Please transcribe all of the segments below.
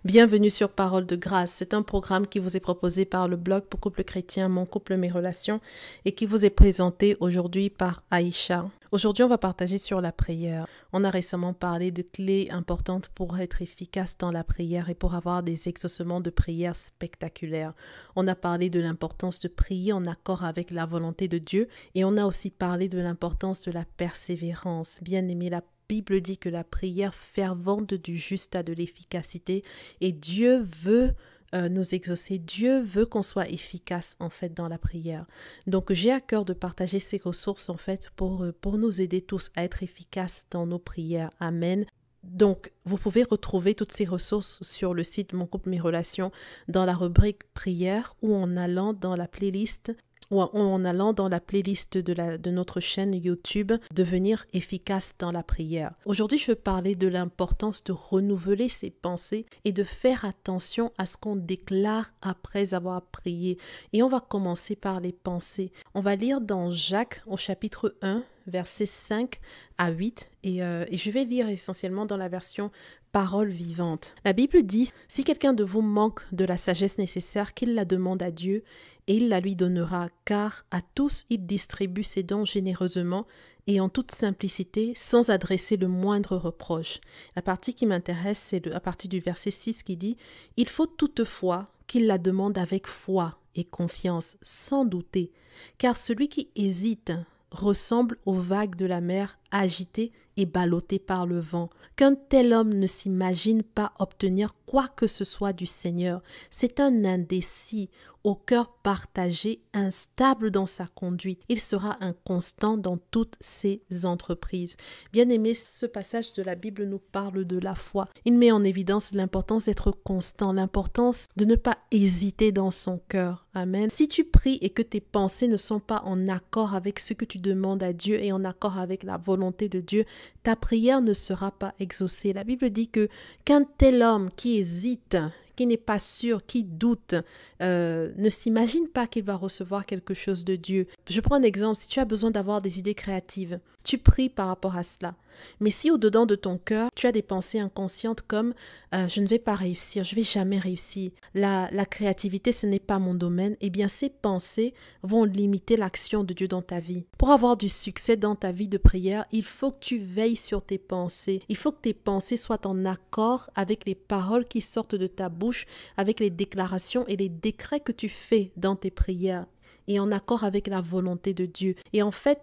Bienvenue sur Parole de grâce. C'est un programme qui vous est proposé par le blog Pour couple chrétien, Mon couple, mes relations et qui vous est présenté aujourd'hui par Aïcha. Aujourd'hui, on va partager sur la prière. On a récemment parlé de clés importantes pour être efficace dans la prière et pour avoir des exaucements de prière spectaculaires. On a parlé de l'importance de prier en accord avec la volonté de Dieu et on a aussi parlé de l'importance de la persévérance. Bien aimé, la Bible dit que la prière fervente du juste a de l'efficacité et Dieu veut nous exaucer. Dieu veut qu'on soit efficace en fait dans la prière. Donc j'ai à cœur de partager ces ressources en fait pour nous aider tous à être efficaces dans nos prières. Amen. Donc, vous pouvez retrouver toutes ces ressources sur le site Mon couple, mes relations dans la rubrique prière ou en allant dans la playlist de notre chaîne YouTube Devenir efficace dans la prière. Aujourd'hui, je veux parler de l'importance de renouveler ses pensées et de faire attention à ce qu'on déclare après avoir prié. Et on va commencer par les pensées. On va lire dans Jacques au chapitre 1, versets 5 à 8 et je vais lire essentiellement dans la version Parole vivante. La Bible dit, si quelqu'un de vous manque de la sagesse nécessaire, qu'il la demande à Dieu et il la lui donnera, car à tous il distribue ses dons généreusement et en toute simplicité, sans adresser le moindre reproche. La partie qui m'intéresse, c'est à partir du verset 6 qui dit, il faut toutefois qu'il la demande avec foi et confiance, sans douter, car celui qui hésite ressemble aux vagues de la mer agitées et ballottées par le vent. Qu'un tel homme ne s'imagine pas obtenir quoi que ce soit du Seigneur. C'est un indécis, au cœur partagé, instable dans sa conduite. Il sera inconstant dans toutes ses entreprises. Bien aimé, ce passage de la Bible nous parle de la foi. Il met en évidence l'importance d'être constant, l'importance de ne pas hésiter dans son cœur. Amen. Si tu pries et que tes pensées ne sont pas en accord avec ce que tu demandes à Dieu et en accord avec la volonté de Dieu, ta prière ne sera pas exaucée. La Bible dit que qu'un tel homme qui hésite, qui n'est pas sûr, qui doute, ne s'imagine pas qu'il va recevoir quelque chose de Dieu. Je prends un exemple, si tu as besoin d'avoir des idées créatives, tu pries par rapport à cela. Mais si au-dedans de ton cœur, tu as des pensées inconscientes comme je ne vais pas réussir, je ne vais jamais réussir, la créativité ce n'est pas mon domaine, eh bien ces pensées vont limiter l'action de Dieu dans ta vie. Pour avoir du succès dans ta vie de prière, il faut que tu veilles sur tes pensées. Il faut que tes pensées soient en accord avec les paroles qui sortent de ta bouche, avec les déclarations et les décrets que tu fais dans tes prières et en accord avec la volonté de Dieu. Et en fait,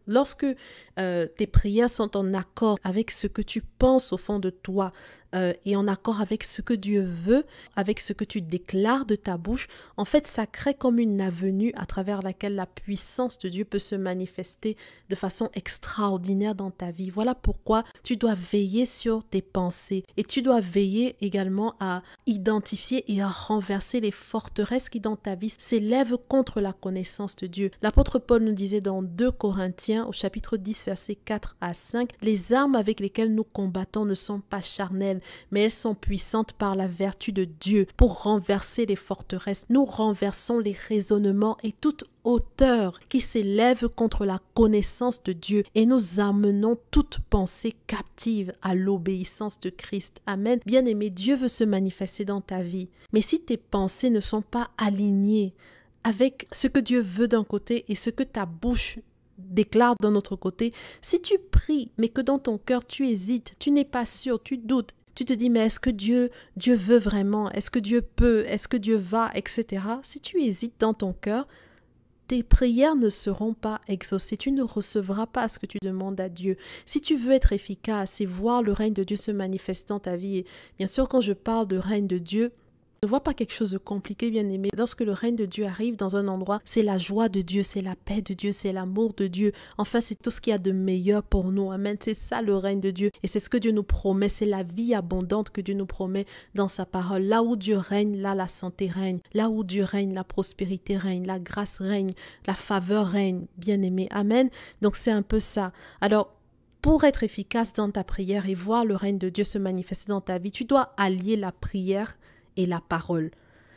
lorsque tes prières sont en accord avec ce que tu penses au fond de toi et en accord avec ce que Dieu veut, avec ce que tu déclares de ta bouche, en fait, ça crée comme une avenue à travers laquelle la puissance de Dieu peut se manifester de façon extraordinaire dans ta vie. Voilà pourquoi tu dois veiller sur tes pensées et tu dois veiller également à identifier et à renverser les forteresses qui dans ta vie s'élèvent contre la connaissance de Dieu. L'apôtre Paul nous disait dans 2 Corinthiens au chapitre 10 versets 4 à 5, « Les armes avec lesquelles nous combattons ne sont pas charnelles, mais elles sont puissantes par la vertu de Dieu pour renverser les forteresses. Nous renversons les raisonnements et toute hauteur qui s'élève contre la connaissance de Dieu et nous amenons toute pensée captive à l'obéissance de Christ. » Amen. Bien-aimé, Dieu veut se manifester dans ta vie. Mais si tes pensées ne sont pas alignées avec ce que Dieu veut d'un côté et ce que ta bouche déclare d'un autre côté, si tu pries mais que dans ton cœur tu hésites, tu n'es pas sûr, tu doutes, tu te dis mais est-ce que Dieu veut vraiment, est-ce que Dieu peut, est-ce que Dieu va, etc. Si tu hésites dans ton cœur, tes prières ne seront pas exaucées, tu ne recevras pas ce que tu demandes à Dieu. Si tu veux être efficace et voir le règne de Dieu se manifester dans ta vie, et bien sûr quand je parle de règne de Dieu, ne vois pas quelque chose de compliqué, bien aimé. Lorsque le règne de Dieu arrive dans un endroit, c'est la joie de Dieu, c'est la paix de Dieu, c'est l'amour de Dieu. Enfin, c'est tout ce qu'il y a de meilleur pour nous. Amen. C'est ça le règne de Dieu. Et c'est ce que Dieu nous promet. C'est la vie abondante que Dieu nous promet dans sa parole. Là où Dieu règne, là la santé règne. Là où Dieu règne, la prospérité règne, la grâce règne, la faveur règne. Bien aimé. Amen. Donc c'est un peu ça. Alors, pour être efficace dans ta prière et voir le règne de Dieu se manifester dans ta vie, tu dois allier la prière et la parole.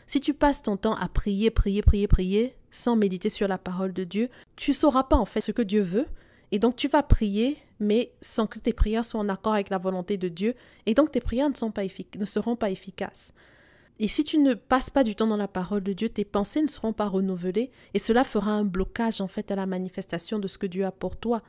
Si tu passes ton temps à prier, sans méditer sur la parole de Dieu, tu ne sauras pas en fait ce que Dieu veut et donc tu vas prier mais sans que tes prières soient en accord avec la volonté de Dieu, et donc tes prières ne seront pas efficaces. Et si tu ne passes pas du temps dans la parole de Dieu, tes pensées ne seront pas renouvelées et cela fera un blocage en fait à la manifestation de ce que Dieu a pour toi.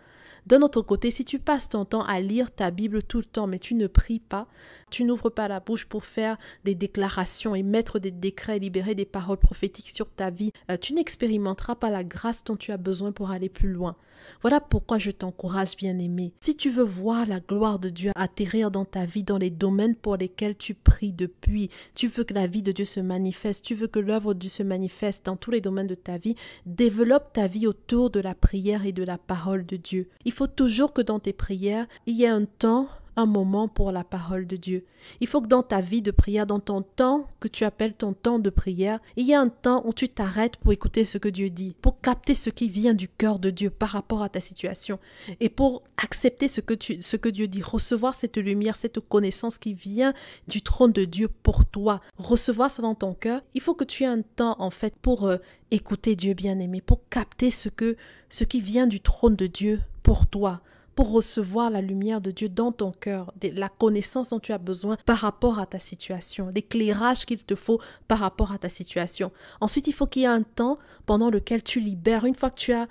D'un autre côté, si tu passes ton temps à lire ta Bible tout le temps mais tu ne pries pas, tu n'ouvres pas la bouche pour faire des déclarations et mettre des décrets, libérer des paroles prophétiques sur ta vie, tu n'expérimenteras pas la grâce dont tu as besoin pour aller plus loin. Voilà pourquoi je t'encourage, bien-aimé. Si tu veux voir la gloire de Dieu atterrir dans ta vie, dans les domaines pour lesquels tu pries depuis, tu veux que la vie de Dieu se manifeste, tu veux que l'œuvre de Dieu se manifeste dans tous les domaines de ta vie, développe ta vie autour de la prière et de la parole de Dieu. Il faut toujours que dans tes prières, il y ait un temps, un moment pour la parole de Dieu. Il faut que dans ta vie de prière, dans ton temps que tu appelles ton temps de prière, il y ait un temps où tu t'arrêtes pour écouter ce que Dieu dit, pour capter ce qui vient du cœur de Dieu par rapport à ta situation et pour accepter ce que Dieu dit, recevoir cette lumière, cette connaissance qui vient du trône de Dieu pour toi, recevoir ça dans ton cœur. Il faut que tu aies un temps en fait pour écouter Dieu, bien-aimé, pour capter ce qui vient du trône de Dieu pour toi, pour recevoir la lumière de Dieu dans ton cœur, la connaissance dont tu as besoin par rapport à ta situation, l'éclairage qu'il te faut par rapport à ta situation. Ensuite, il faut qu'il y ait un temps pendant lequel tu libères, une fois que tu as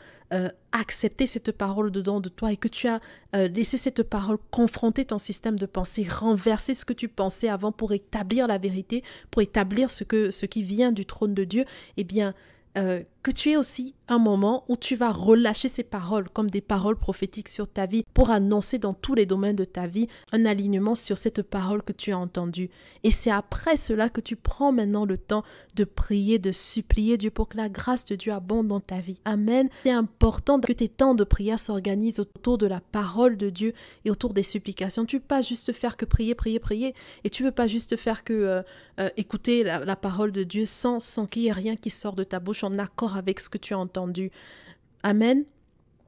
accepté cette parole dedans de toi et que tu as laissé cette parole confronter ton système de pensée, renverser ce que tu pensais avant pour établir la vérité, pour établir ce qui vient du trône de Dieu, eh bien, que tu aies aussi un moment où tu vas relâcher ces paroles comme des paroles prophétiques sur ta vie pour annoncer dans tous les domaines de ta vie un alignement sur cette parole que tu as entendue. Et c'est après cela que tu prends maintenant le temps de prier, de supplier Dieu pour que la grâce de Dieu abonde dans ta vie. Amen. C'est important que tes temps de prière s'organisent autour de la parole de Dieu et autour des supplications. Tu ne peux pas juste faire que prier, prier, prier et tu ne peux pas juste faire que écouter la parole de Dieu sans qu'il y ait rien qui sort de ta bouche en accord avec ce que tu as entendu. Amen.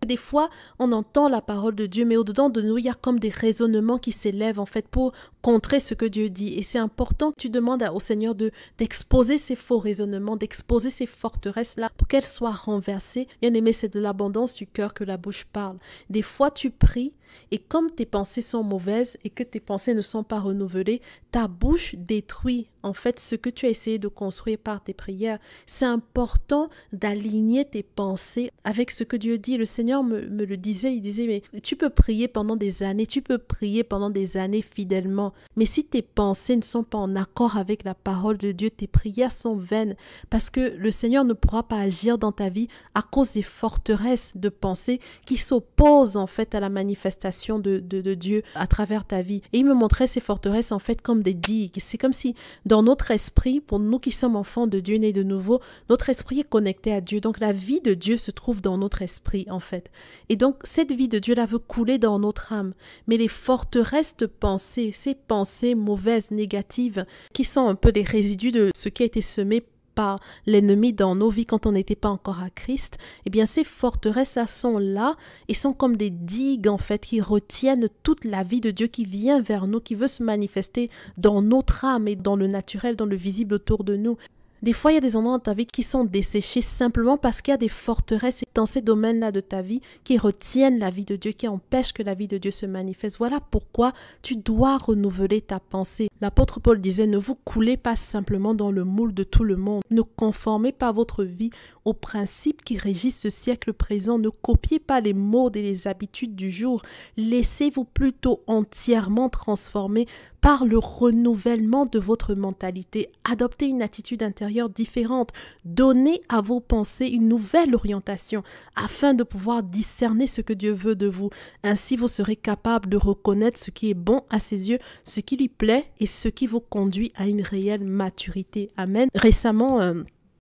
Des fois, on entend la parole de Dieu, mais au-dedans de nous, il y a comme des raisonnements qui s'élèvent en fait pour contrer ce que Dieu dit. Et c'est important que tu demandes au Seigneur d'exposer ces faux raisonnements, d'exposer ces forteresses-là pour qu'elles soient renversées. Bien aimé, c'est de l'abondance du cœur que la bouche parle. Des fois, tu pries et comme tes pensées sont mauvaises et que tes pensées ne sont pas renouvelées, ta bouche détruit en fait ce que tu as essayé de construire par tes prières. C'est important d'aligner tes pensées avec ce que Dieu dit. Le Seigneur me le disait, il disait, mais tu peux prier pendant des années, tu peux prier pendant des années fidèlement. Mais si tes pensées ne sont pas en accord avec la parole de Dieu, tes prières sont vaines parce que le Seigneur ne pourra pas agir dans ta vie à cause des forteresses de pensée qui s'opposent en fait à la manifestation de Dieu à travers ta vie. Et il me montrait ces forteresses en fait comme des digues. C'est comme si dans notre esprit, pour nous qui sommes enfants de Dieu nés de nouveau, notre esprit est connecté à Dieu. Donc la vie de Dieu se trouve dans notre esprit en fait. Et donc cette vie de Dieu là veut couler dans notre âme. Mais les forteresses de pensée, ces pensées mauvaises, négatives, qui sont un peu des résidus de ce qui a été semé par l'ennemi dans nos vies quand on n'était pas encore à Christ, eh bien ces forteresses-là sont là et sont comme des digues en fait qui retiennent toute la vie de Dieu qui vient vers nous, qui veut se manifester dans notre âme et dans le naturel, dans le visible autour de nous. Des fois, il y a des endroits dans ta vie qui sont desséchés simplement parce qu'il y a des forteresses dans ces domaines-là de ta vie qui retiennent la vie de Dieu, qui empêchent que la vie de Dieu se manifeste. Voilà pourquoi tu dois renouveler ta pensée. L'apôtre Paul disait, ne vous coulez pas simplement dans le moule de tout le monde. Ne conformez pas votre vie aux principes qui régissent ce siècle présent. Ne copiez pas les modes et les habitudes du jour. Laissez-vous plutôt entièrement transformer par le renouvellement de votre mentalité. Adoptez une attitude intérieure différente. Donnez à vos pensées une nouvelle orientation afin de pouvoir discerner ce que Dieu veut de vous. Ainsi, vous serez capable de reconnaître ce qui est bon à ses yeux, ce qui lui plaît et ce qui vous conduit à une réelle maturité. Amen. Récemment,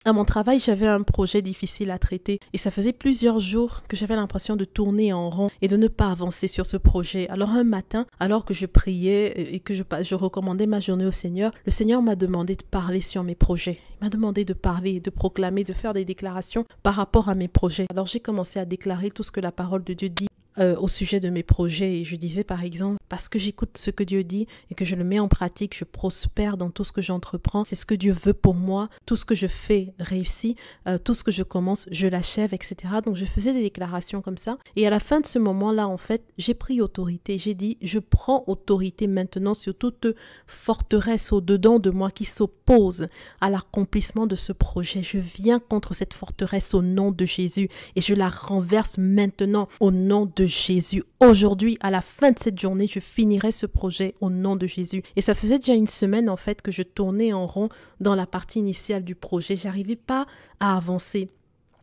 à mon travail, j'avais un projet difficile à traiter et ça faisait plusieurs jours que j'avais l'impression de tourner en rond et de ne pas avancer sur ce projet. Alors un matin, alors que je priais et que je recommandais ma journée au Seigneur, le Seigneur m'a demandé de parler sur mes projets. Il m'a demandé de parler, de proclamer, de faire des déclarations par rapport à mes projets. Alors j'ai commencé à déclarer tout ce que la parole de Dieu dit au sujet de mes projets et je disais par exemple, parce que j'écoute ce que Dieu dit et que je le mets en pratique, je prospère dans tout ce que j'entreprends, c'est ce que Dieu veut pour moi, tout ce que je fais réussit, tout ce que je commence, je l'achève, etc. Donc je faisais des déclarations comme ça et à la fin de ce moment-là, en fait, j'ai pris autorité, j'ai dit, je prends autorité maintenant sur toute forteresse au-dedans de moi qui s'oppose à l'accomplissement de ce projet. Je viens contre cette forteresse au nom de Jésus et je la renverse maintenant au nom de Jésus. Aujourd'hui, à la fin de cette journée, je finirai ce projet au nom de Jésus. Et ça faisait déjà une semaine en fait que je tournais en rond dans la partie initiale du projet. J'arrivais pas à avancer.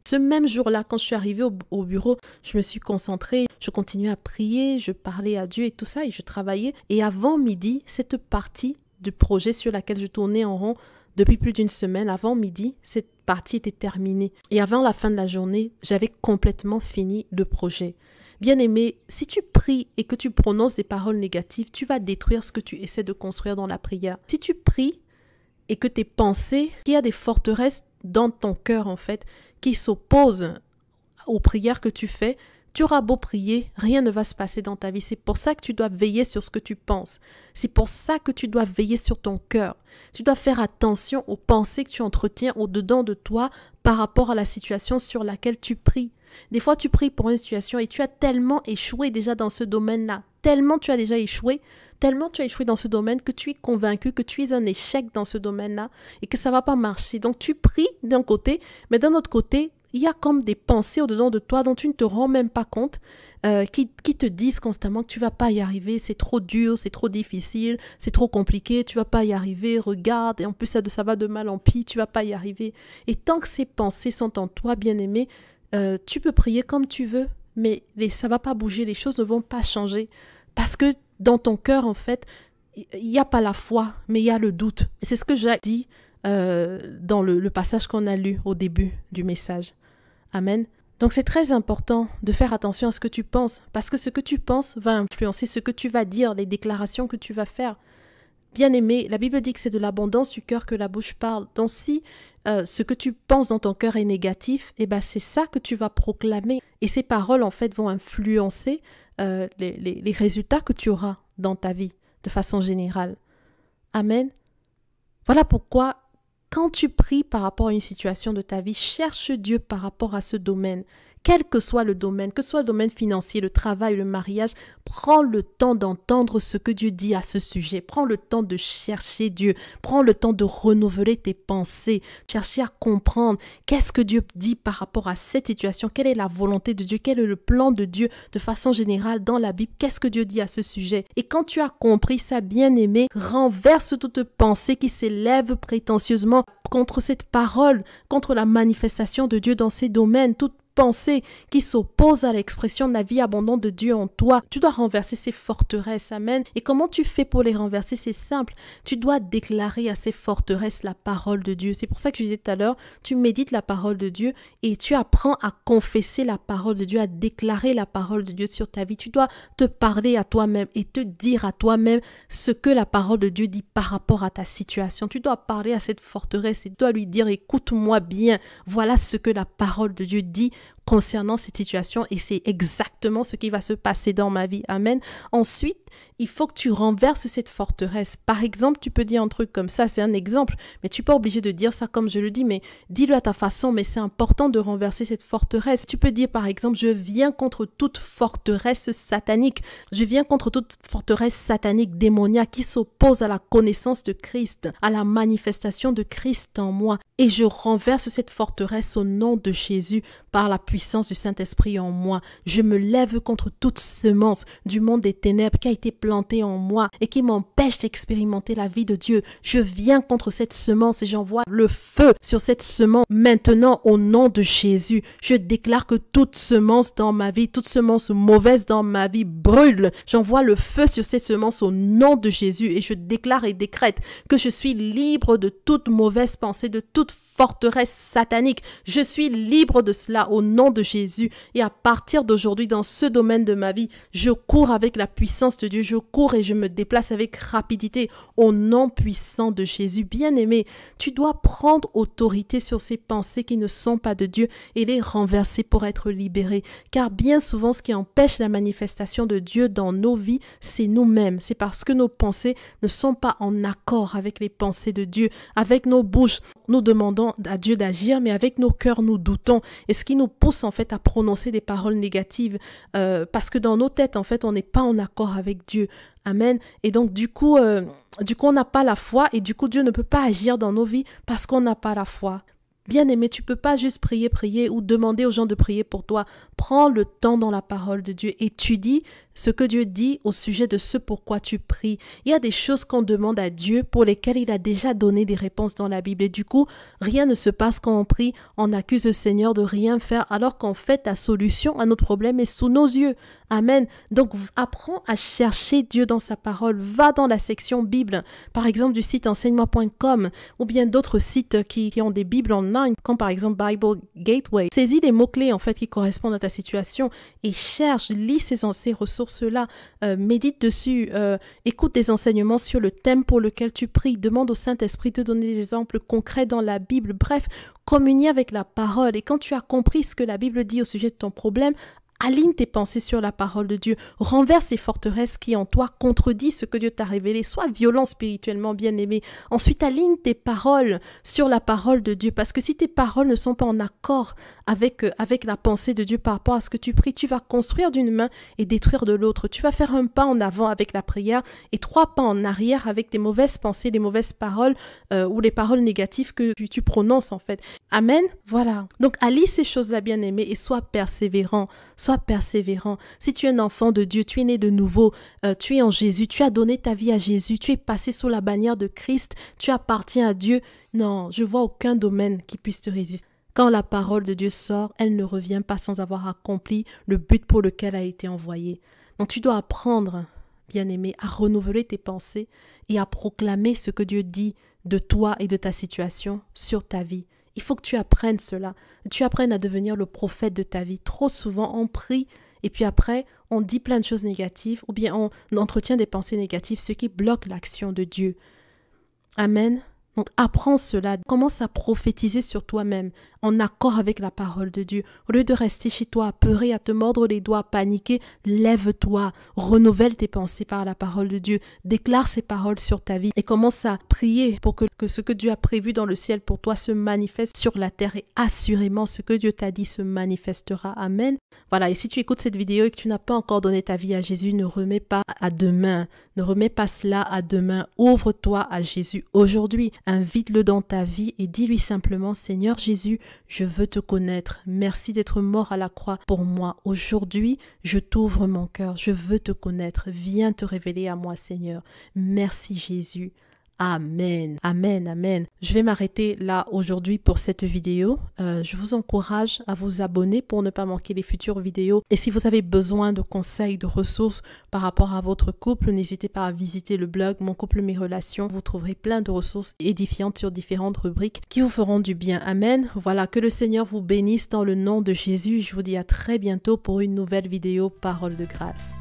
Ce même jour-là, quand je suis arrivée au bureau, je me suis concentrée, je continuais à prier, je parlais à Dieu et tout ça et je travaillais. Et avant midi, cette partie du projet sur laquelle je tournais en rond depuis plus d'une semaine, avant midi, cette partie était terminée. Et avant la fin de la journée, j'avais complètement fini le projet. Bien-aimé, si tu pries et que tu prononces des paroles négatives, tu vas détruire ce que tu essaies de construire dans la prière. Si tu pries et que tes pensées, qu'il y a des forteresses dans ton cœur en fait, qui s'opposent aux prières que tu fais, tu auras beau prier, rien ne va se passer dans ta vie. C'est pour ça que tu dois veiller sur ce que tu penses. C'est pour ça que tu dois veiller sur ton cœur. Tu dois faire attention aux pensées que tu entretiens au-dedans de toi par rapport à la situation sur laquelle tu pries. Des fois, tu pries pour une situation et tu as tellement échoué déjà dans ce domaine-là. Tellement tu as déjà échoué, tellement tu as échoué dans ce domaine que tu es convaincu que tu es un échec dans ce domaine-là et que ça ne va pas marcher. Donc, tu pries d'un côté, mais d'un autre côté, il y a comme des pensées au-dedans de toi dont tu ne te rends même pas compte, qui te disent constamment que tu ne vas pas y arriver, c'est trop dur, c'est trop difficile, c'est trop compliqué, tu ne vas pas y arriver, regarde, et en plus ça va de mal en pis, tu ne vas pas y arriver. Et tant que ces pensées sont en toi, bien-aimé, tu peux prier comme tu veux, mais ça ne va pas bouger, les choses ne vont pas changer. Parce que dans ton cœur, en fait, il n'y a pas la foi, mais il y a le doute. Et c'est ce que j'ai dit dans le passage qu'on a lu au début du message. Amen. Donc c'est très important de faire attention à ce que tu penses, parce que ce que tu penses va influencer ce que tu vas dire, les déclarations que tu vas faire. Bien-aimé, la Bible dit que c'est de l'abondance du cœur que la bouche parle. Donc si ce que tu penses dans ton cœur est négatif, eh ben c'est ça que tu vas proclamer. Et ces paroles, en fait, vont influencer les résultats que tu auras dans ta vie, de façon générale. Amen. Voilà pourquoi, quand tu pries par rapport à une situation de ta vie, cherche Dieu par rapport à ce domaine. Quel que soit le domaine, que ce soit le domaine financier, le travail, le mariage, prends le temps d'entendre ce que Dieu dit à ce sujet. Prends le temps de chercher Dieu. Prends le temps de renouveler tes pensées. Chercher à comprendre qu'est-ce que Dieu dit par rapport à cette situation. Quelle est la volonté de Dieu? Quel est le plan de Dieu de façon générale dans la Bible? Qu'est-ce que Dieu dit à ce sujet? Et quand tu as compris ça, bien-aimé, renverse toute pensée qui s'élève prétentieusement contre cette parole, contre la manifestation de Dieu dans ces domaines. Toute pensée qui s'oppose à l'expression de la vie abondante de Dieu en toi. Tu dois renverser ces forteresses, amen. Et comment tu fais pour les renverser? C'est simple. Tu dois déclarer à ces forteresses la parole de Dieu. C'est pour ça que je disais tout à l'heure, tu médites la parole de Dieu et tu apprends à confesser la parole de Dieu, à déclarer la parole de Dieu sur ta vie. Tu dois te parler à toi-même et te dire à toi-même ce que la parole de Dieu dit par rapport à ta situation. Tu dois parler à cette forteresse et tu dois lui dire, écoute-moi bien, voilà ce que la parole de Dieu dit concernant cette situation et c'est exactement ce qui va se passer dans ma vie. Amen. Ensuite, il faut que tu renverses cette forteresse. Par exemple, tu peux dire un truc comme ça, c'est un exemple, mais tu n'es pas obligé de dire ça comme je le dis, mais dis-le à ta façon, mais c'est important de renverser cette forteresse. Tu peux dire par exemple, je viens contre toute forteresse satanique, je viens contre toute forteresse satanique démoniaque qui s'oppose à la connaissance de Christ, à la manifestation de Christ en moi, et je renverse cette forteresse au nom de Jésus par la puissance du Saint-Esprit en moi. Je me lève contre toute semence du monde des ténèbres qui a été plantée en moi et qui m'empêche d'expérimenter la vie de Dieu. Je viens contre cette semence et j'envoie le feu sur cette semence maintenant au nom de Jésus. Je déclare que toute semence dans ma vie, toute semence mauvaise dans ma vie brûle. J'envoie le feu sur ces semences au nom de Jésus et je déclare et décrète que je suis libre de toute mauvaise pensée, de toute forteresse satanique. Je suis libre de cela au nom nom de Jésus. Et à partir d'aujourd'hui, dans ce domaine de ma vie, je cours avec la puissance de Dieu. Je cours et je me déplace avec rapidité au nom puissant de Jésus. Bien-aimé, tu dois prendre autorité sur ces pensées qui ne sont pas de Dieu et les renverser pour être libéré. Car bien souvent, ce qui empêche la manifestation de Dieu dans nos vies, c'est nous-mêmes. C'est parce que nos pensées ne sont pas en accord avec les pensées de Dieu. Avec nos bouches, nous demandons à Dieu d'agir, mais avec nos cœurs, nous doutons. Et ce qui nous pousse en fait à prononcer des paroles négatives, parce que dans nos têtes, en fait, on n'est pas en accord avec Dieu. Amen. Et donc, du coup, on n'a pas la foi et du coup, Dieu ne peut pas agir dans nos vies parce qu'on n'a pas la foi. Bien-aimé, tu peux pas juste prier ou demander aux gens de prier pour toi. Prends le temps dans la parole de Dieu. Étudie ce que Dieu dit au sujet de ce pourquoi tu pries. Il y a des choses qu'on demande à Dieu pour lesquelles il a déjà donné des réponses dans la Bible. Et du coup, rien ne se passe quand on prie, on accuse le Seigneur de rien faire, alors qu'en fait, la solution à notre problème est sous nos yeux. Amen. Donc, apprends à chercher Dieu dans sa parole. Va dans la section Bible, par exemple du site enseignement.com ou bien d'autres sites qui ont des Bibles online, comme par exemple Bible Gateway. Saisis les mots-clés en fait qui correspondent à ta situation et cherche, lis ces ressources-là, médite dessus, écoute des enseignements sur le thème pour lequel tu pries, demande au Saint-Esprit de te donner des exemples concrets dans la Bible. Bref, communie avec la parole. Et quand tu as compris ce que la Bible dit au sujet de ton problème, aligne tes pensées sur la parole de Dieu. Renverse ces forteresses qui en toi contredisent ce que Dieu t'a révélé. Sois violent spirituellement, bien-aimé. Ensuite, aligne tes paroles sur la parole de Dieu. Parce que si tes paroles ne sont pas en accord avec la pensée de Dieu par rapport à ce que tu pries, tu vas construire d'une main et détruire de l'autre. Tu vas faire un pas en avant avec la prière et 3 pas en arrière avec tes mauvaises pensées, les mauvaises paroles ou les paroles négatives que tu prononces en fait. Amen. Voilà. Donc, allie ces choses-là, bien-aimé, et sois persévérant. Sois persévérant. Si tu es un enfant de Dieu, tu es né de nouveau, tu es en Jésus, tu as donné ta vie à Jésus, tu es passé sous la bannière de Christ, tu appartiens à Dieu. Non, je vois aucun domaine qui puisse te résister. Quand la parole de Dieu sort, elle ne revient pas sans avoir accompli le but pour lequel elle a été envoyée. Donc tu dois apprendre, bien-aimé, à renouveler tes pensées et à proclamer ce que Dieu dit de toi et de ta situation sur ta vie. Il faut que tu apprennes cela. Tu apprennes à devenir le prophète de ta vie. Trop souvent, on prie et puis après, on dit plein de choses négatives ou bien on entretient des pensées négatives, ce qui bloque l'action de Dieu. Amen. Donc, apprends cela. Commence à prophétiser sur toi-même en accord avec la parole de Dieu. Au lieu de rester chez toi apeuré, à te mordre les doigts, à paniquer, lève-toi, renouvelle tes pensées par la parole de Dieu. Déclare ces paroles sur ta vie et commence à prier pour que ce que Dieu a prévu dans le ciel pour toi se manifeste sur la terre et assurément ce que Dieu t'a dit se manifestera. Amen. Voilà, et si tu écoutes cette vidéo et que tu n'as pas encore donné ta vie à Jésus, ne remets pas à demain. Ne remets pas cela à demain. Ouvre-toi à Jésus aujourd'hui. Invite-le dans ta vie et dis-lui simplement, Seigneur Jésus, je veux te connaître. Merci d'être mort à la croix pour moi. Aujourd'hui, je t'ouvre mon cœur. Je veux te connaître. Viens te révéler à moi, Seigneur. Merci Jésus. Amen, amen, amen. Je vais m'arrêter là aujourd'hui pour cette vidéo. Je vous encourage à vous abonner pour ne pas manquer les futures vidéos. Et si vous avez besoin de conseils, de ressources par rapport à votre couple, n'hésitez pas à visiter le blog Mon couple, mes relations. Vous trouverez plein de ressources édifiantes sur différentes rubriques qui vous feront du bien. Amen. Voilà, que le Seigneur vous bénisse dans le nom de Jésus. Je vous dis à très bientôt pour une nouvelle vidéo Parole de grâce.